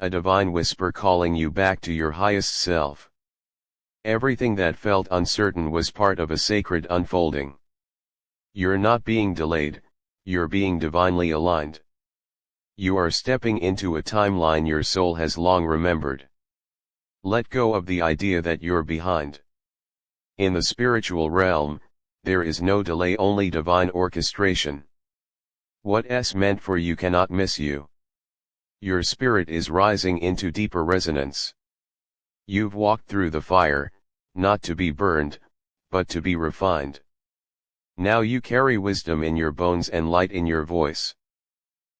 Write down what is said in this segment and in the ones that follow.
a divine whisper calling you back to your highest self. Everything that felt uncertain was part of a sacred unfolding. You're not being delayed, you're being divinely aligned. You are stepping into a timeline your soul has long remembered. Let go of the idea that you're behind. In the spiritual realm, there is no delay, only divine orchestration. What's meant for you cannot miss you. Your spirit is rising into deeper resonance. You've walked through the fire, not to be burned, but to be refined. Now you carry wisdom in your bones and light in your voice.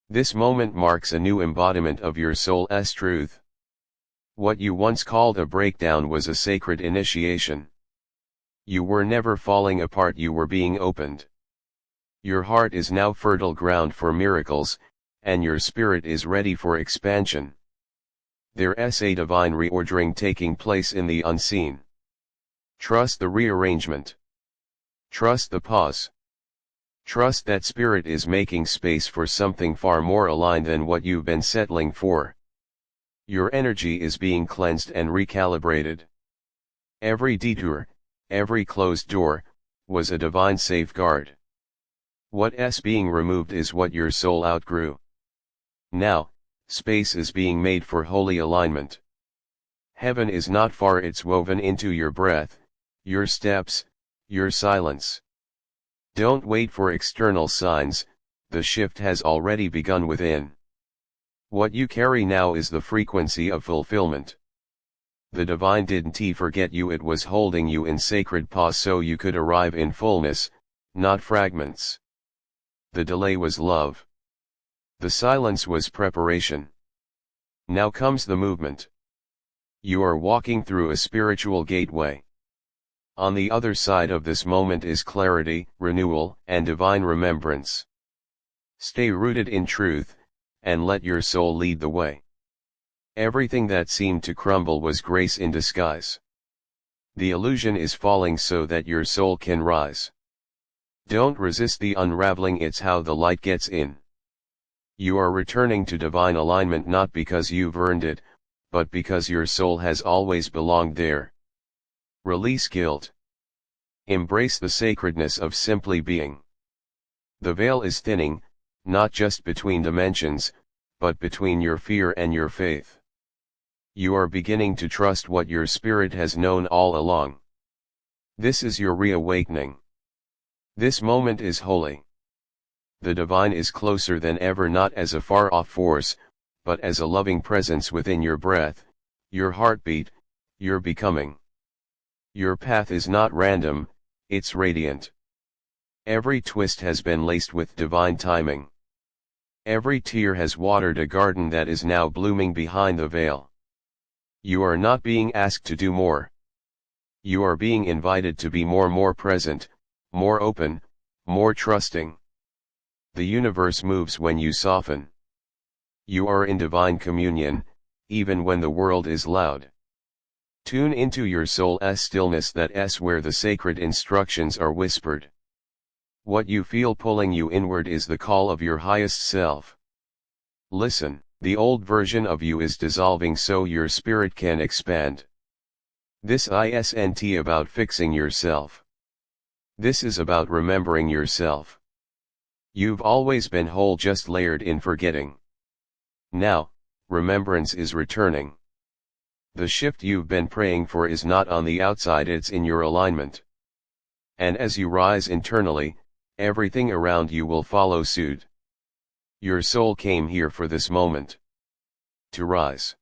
This moment marks a new embodiment of your soul's truth. What you once called a breakdown was a sacred initiation. You were never falling apart, you were being opened. Your heart is now fertile ground for miracles, and your spirit is ready for expansion. There's a divine reordering taking place in the unseen. Trust the rearrangement. Trust the pause. Trust that spirit is making space for something far more aligned than what you've been settling for. Your energy is being cleansed and recalibrated. Every detour, every closed door, was a divine safeguard. What's being removed is what your soul outgrew. Now, space is being made for holy alignment. Heaven is not far, it's woven into your breath, your steps, your silence. Don't wait for external signs, the shift has already begun within. What you carry now is the frequency of fulfillment. The divine didn't forget you, it was holding you in sacred pause so you could arrive in fullness, not fragments. The delay was love. The silence was preparation. Now comes the movement. You are walking through a spiritual gateway. On the other side of this moment is clarity, renewal, and divine remembrance. Stay rooted in truth, and let your soul lead the way. Everything that seemed to crumble was grace in disguise. The illusion is falling so that your soul can rise. Don't resist the unraveling, it's how the light gets in. You are returning to divine alignment not because you've earned it, but because your soul has always belonged there. Release guilt. Embrace the sacredness of simply being. The veil is thinning, not just between dimensions, but between your fear and your faith. You are beginning to trust what your spirit has known all along. This is your reawakening. This moment is holy. The divine is closer than ever, not as a far-off force, but as a loving presence within your breath, your heartbeat, your becoming. Your path is not random, it's radiant. Every twist has been laced with divine timing. Every tear has watered a garden that is now blooming behind the veil. You are not being asked to do more. You are being invited to be more present, more open, more trusting. The universe moves when you soften. You are in divine communion, even when the world is loud. Tune into your soul's stillness, that's where the sacred instructions are whispered. What you feel pulling you inward is the call of your highest self. Listen, the old version of you is dissolving so your spirit can expand. This isn't about fixing yourself. This is about remembering yourself. You've always been whole, just layered in forgetting. Now, remembrance is returning. The shift you've been praying for is not on the outside, it's in your alignment. And as you rise internally, everything around you will follow suit. Your soul came here for this moment. To rise.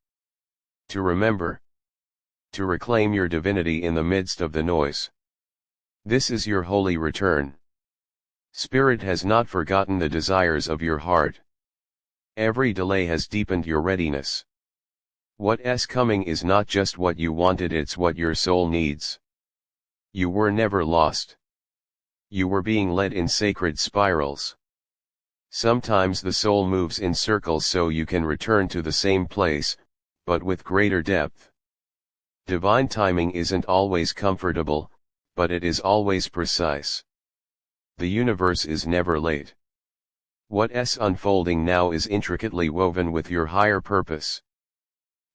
To remember. To reclaim your divinity in the midst of the noise. This is your holy return. Spirit has not forgotten the desires of your heart. Every delay has deepened your readiness. What's coming is not just what you wanted, it's what your soul needs. You were never lost. You were being led in sacred spirals. Sometimes the soul moves in circles so you can return to the same place, but with greater depth. Divine timing isn't always comfortable, but it is always precise. The universe is never late. What's unfolding now is intricately woven with your higher purpose.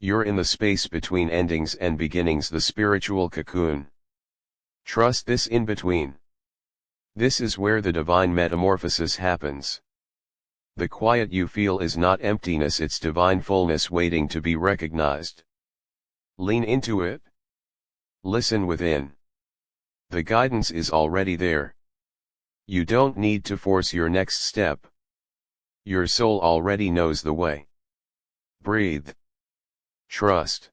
You're in the space between endings and beginnings, the spiritual cocoon. Trust this in-between. This is where the divine metamorphosis happens. The quiet you feel is not emptiness, it's divine fullness waiting to be recognized. Lean into it. Listen within. The guidance is already there. You don't need to force your next step. Your soul already knows the way. Breathe. Trust.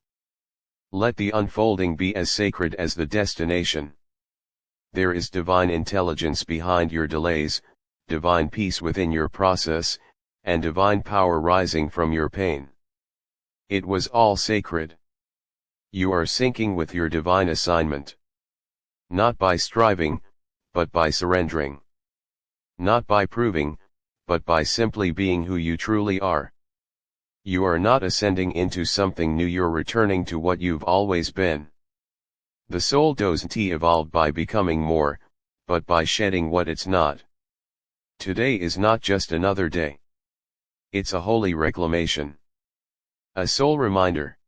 Let the unfolding be as sacred as the destination. There is divine intelligence behind your delays, divine peace within your process, and divine power rising from your pain. It was all sacred. You are syncing with your divine assignment. Not by striving, but by surrendering. Not by proving, but by simply being who you truly are. You are not ascending into something new, you're returning to what you've always been. The soul doesn't evolve by becoming more, but by shedding what it's not. Today is not just another day. It's a holy reclamation. A soul reminder.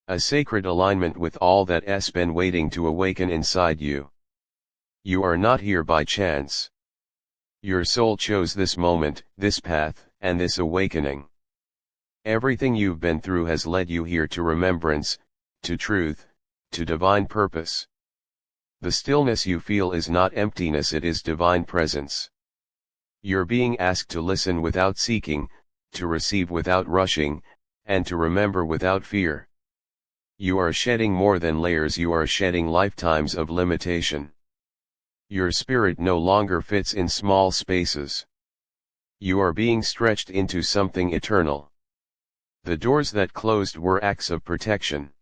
A sacred alignment with all that's been waiting to awaken inside you. You are not here by chance. Your soul chose this moment, this path, and this awakening. Everything you've been through has led you here to remembrance, to truth, to divine purpose. The stillness you feel is not emptiness, it is divine presence. You're being asked to listen without seeking, to receive without rushing, and to remember without fear. You are shedding more than layers, you are shedding lifetimes of limitation. Your spirit no longer fits in small spaces. You are being stretched into something eternal. The doors that closed were acts of protection.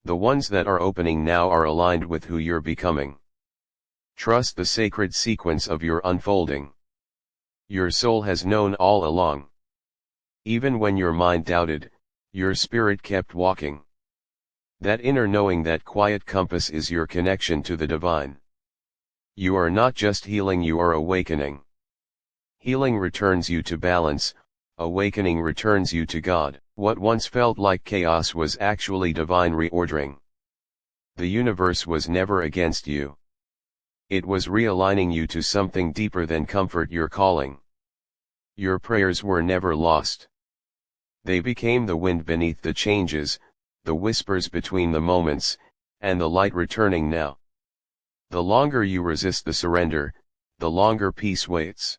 The ones that are opening now are aligned with who you're becoming. Trust the sacred sequence of your unfolding. Your soul has known all along. Even when your mind doubted, your spirit kept walking. That inner knowing, that quiet compass is your connection to the divine. You are not just healing, you are awakening. Healing returns you to balance, awakening returns you to God. What once felt like chaos was actually divine reordering. The universe was never against you. It was realigning you to something deeper than comfort, your calling. Your prayers were never lost. They became the wind beneath the changes, the whispers between the moments, and the light returning now. The longer you resist the surrender, the longer peace waits.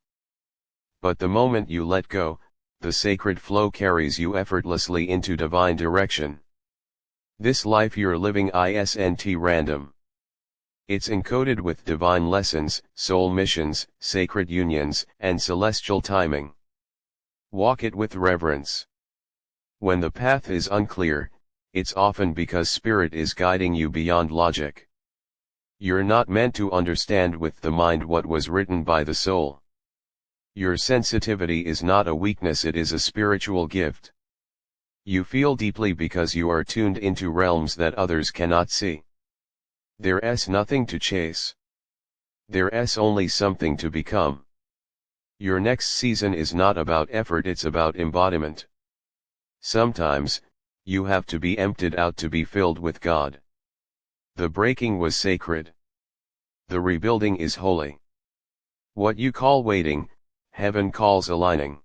But the moment you let go, the sacred flow carries you effortlessly into divine direction. This life you're living isn't random. It's encoded with divine lessons, soul missions, sacred unions, and celestial timing. Walk it with reverence. When the path is unclear, it's often because spirit is guiding you beyond logic. You're not meant to understand with the mind what was written by the soul. Your sensitivity is not a weakness, it is a spiritual gift. You feel deeply because you are tuned into realms that others cannot see. There's nothing to chase. There's only something to become. Your next season is not about effort, it's about embodiment. Sometimes, you have to be emptied out to be filled with God. The breaking was sacred. The rebuilding is holy. What you call waiting, heaven calls aligning.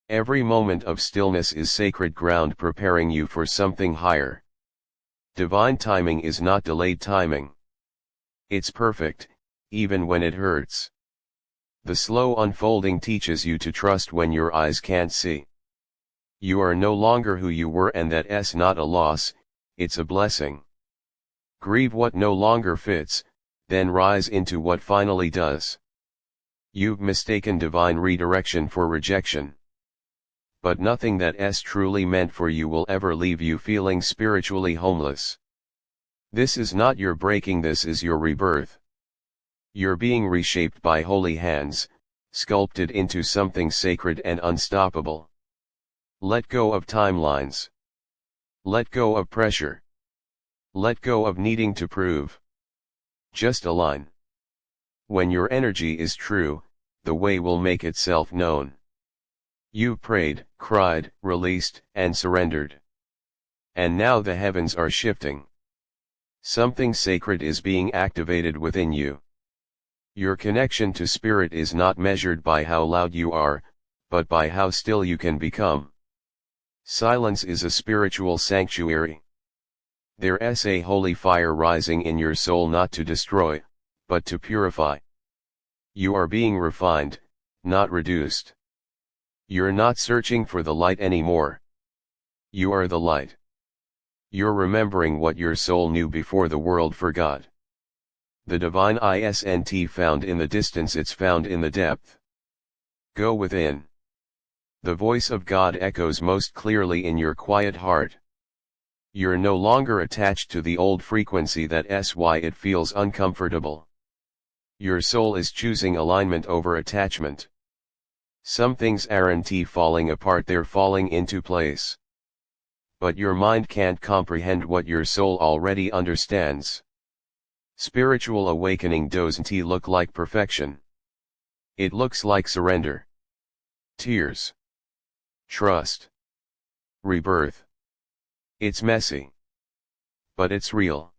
Every moment of stillness is sacred ground preparing you for something higher. Divine timing is not delayed timing. It's perfect, even when it hurts. The slow unfolding teaches you to trust when your eyes can't see. You are no longer who you were, and that's not a loss, it's a blessing. Grieve what no longer fits, then rise into what finally does. You've mistaken divine redirection for rejection. But nothing that's truly meant for you will ever leave you feeling spiritually homeless. This is not your breaking, this is your rebirth. You're being reshaped by holy hands, sculpted into something sacred and unstoppable. Let go of timelines. Let go of pressure. Let go of needing to prove. Just align. When your energy is true, the way will make itself known. You've prayed, cried, released, and surrendered. And now the heavens are shifting. Something sacred is being activated within you. Your connection to spirit is not measured by how loud you are, but by how still you can become. Silence is a spiritual sanctuary. There's a holy fire rising in your soul, not to destroy, but to purify. You are being refined, not reduced. You're not searching for the light anymore. You are the light. You're remembering what your soul knew before the world forgot. The divine isn't found in the distance, it's found in the depth. Go within. The voice of God echoes most clearly in your quiet heart. You're no longer attached to the old frequency, that's why it feels uncomfortable. Your soul is choosing alignment over attachment. Some things aren't falling apart, they're falling into place. But your mind can't comprehend what your soul already understands. Spiritual awakening doesn't look like perfection. It looks like surrender. Tears. Trust. Rebirth. It's messy. But it's real.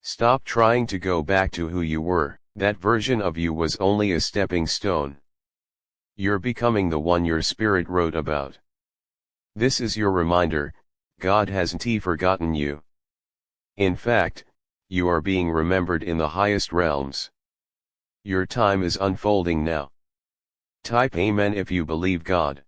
Stop trying to go back to who you were. That version of you was only a stepping stone. You're becoming the one your spirit wrote about. This is your reminder, God hasn't forgotten you. In fact, you are being remembered in the highest realms. Your time is unfolding now. Type Amen if you believe God.